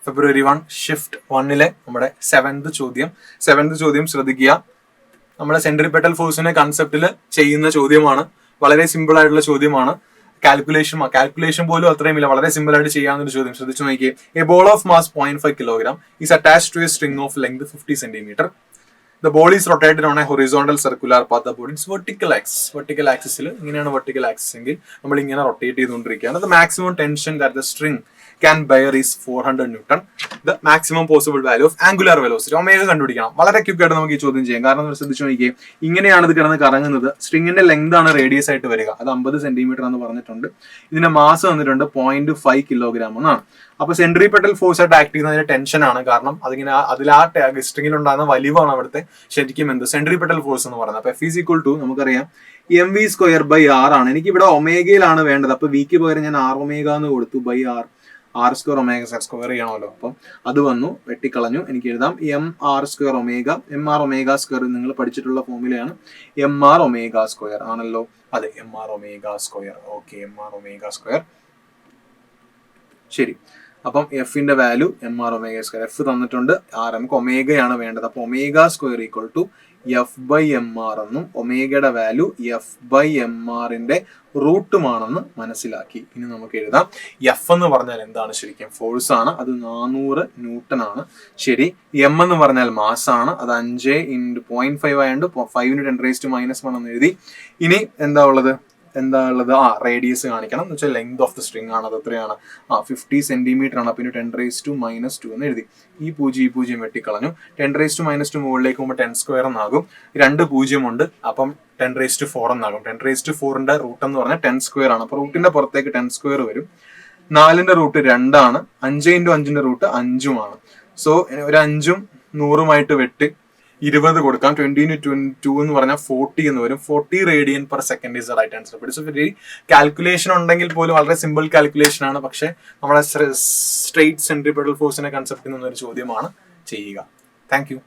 ഫെബ്രുവരി 1 shift 1-ലെ നമ്മുടെ 7th ചോദ്യം ശ്രദ്ധിക്കുക. നമ്മുടെ സെൻട്രിപെറ്റൽ ഫോഴ്സിന്റെ കൺസെപ്റ്റിൽ ചെയ്യുന്ന ചോദ്യമാണ്. വളരെ സിമ്പിൾ ആയിട്ടുള്ള ചോദ്യമാണ്. കാൽക്കുലേഷൻ പോലും അത്രയും ഇല്ല, വളരെ സിമ്പിൾ ആയിട്ട് ചെയ്യാവുന്ന ഒരു ചോദ്യം. ശ്രദ്ധിച്ചു നോക്കിയേ. A ball of mass 0.5 kilogram is attached to a string of length 50 centimetre. The ball is rotated on a horizontal circular path about its vertical axis. Vertical axis ഇങ്ങനെയാണ് vertical axis എങ്കിൽ നമ്മൾ ഇങ്ങനെ റൊട്ടേറ്റ് ചെയ്തുകൊണ്ടിരിക്കുകയാണ്. The maximum tension that the string can bear is 400 Newton. The maximum possible value of angular velocity. Omega കണ്ടുപിടിക്കണം. വളരെ quick ആയിട്ട് നമുക്ക് ഈ ചോദ്യം ചെയ്യാം. കാരണം നമ്മൾ ശ്രദ്ധിച്ചു നോക്കിയേ, ഇങ്ങനെയാണ് ഇത് കിടന്ന് കറങ്ങുന്നത്. സ്ട്രിങ്ങിന്റെ ലെങ്ത് ആണ് റേഡിയസ് ആയിട്ട് വരിക. അത് 50 സെന്റിമീറ്റർ എന്ന് പറഞ്ഞിട്ടുണ്ട്. ഇതിന്റെ മാസ് വന്നിട്ടുണ്ട് 0.5 കിലോഗ്രാം എന്നാണ്. അപ്പൊ സെൻട്രിപെറ്റൽ ഫോഴ്സ് ആയിട്ട് ആക്ട് ചെയ്യുന്നതിന്റെ ടെൻഷൻ ആണ്. കാരണം അതിൽ ആ സ്ട്രിങ്ങിൽ ഉണ്ടാകുന്ന വലിവാണ് അവിടുത്തെ ശരിക്കും സെൻട്രിപെറ്റൽ ഫോഴ്സ് എന്ന് പറയുന്നത്. അപ്പൊ F=, നമുക്കറിയാം mv²/r ആണ്. എനിക്ക് ഇവിടെ ഒമേഗയിലാണ് വേണ്ടത്. അപ്പൊ വിക്ക് പകരം ഞാൻ r ഒമേഗ എന്ന് കൊടുത്തു. r² ഒമേഗ സ്ക്വയർ ചെയ്യണമല്ലോ. അപ്പം അത് വന്നു, വെട്ടിക്കളഞ്ഞു. എനിക്ക് എഴുതാം mr² omega. mr omega square നിങ്ങൾ പഠിച്ചിട്ടുള്ള ഫോർമുലയാണ്. mr ഒമേഗ സ്ക്വയർ ആണല്ലോ. അതെ, mr omega square. Okay, mr omega square. ശരി. അപ്പം എഫിന്റെ value mr omega square. F തന്നിട്ടുണ്ട്, നമുക്ക് ഒമേഗയാണ് വേണ്ടത്. അപ്പൊ ω² f/mr എന്നും ഒമേഗയുടെ വാല്യൂ f/mr റൂട്ടുമാണെന്ന് മനസ്സിലാക്കി. ഇനി നമുക്ക് എഴുതാം. എഫ് എന്ന് പറഞ്ഞാൽ എന്താണ്? ശരിക്കും ഫോഴ്സ് ആണ്. അത് 400 ന്യൂട്ടൺ ആണ്. ശരി. എം എന്ന് പറഞ്ഞാൽ മാസ് ആണ്. അത് 5 × 0.5 ആയതുകൊണ്ട് 5 × 10⁻⁻1 എന്ന് എഴുതി. ഇനി എന്താ ഉള്ളത്? റേഡിയസ് കാണിക്കണം എന്ന് വെച്ചാൽ ലെങ്ത് ഓഫ് ദ സ്ട്രിംഗ് ആണ്. അത് എത്രയാണ്? 50 സെന്റിമീറ്റർ ആണ്. പിന്നെ 10⁻² എന്ന് എഴുതി. ഈ 0 വെട്ടിക്കളഞ്ഞു. 10⁻² മുകളിലേക്ക് പോകുമ്പോൾ 10² എന്നാകും. 2 0 ഉണ്ട്. അപ്പം 10⁴ എന്നാകും. 10⁴ റൂട്ട് എന്ന് പറഞ്ഞാൽ 10² ആണ്. അപ്പൊ റൂട്ടിന്റെ പുറത്തേക്ക് 10² വരും. 4ന്റെ റൂട്ട് 2 ആണ്. 5 × 5ന്റെ റൂട്ട് 5 ആണ്. സോ ഒരു 5ഉം 100ഉമായിട്ട് വെട്ടി 20 കൊടുക്കാം. 20 × 2 എന്ന് പറഞ്ഞാൽ 40 എന്ന് വരും. 40 radian per second is the right answer. It's very calculation ഉണ്ടെങ്കിൽ പോലും വളരെ സിമ്പിൾ കാൽക്കുലേഷൻ ആണ്. പക്ഷെ നമ്മുടെ സ്ട്രെയിറ്റ് സെൻട്രിപെറ്റൽ ഫോഴ്സിന്റെ കൺസെപ്റ്റിൽ നിന്നൊരു ചോദ്യമാണ് ചെയ്യുക. Thank you.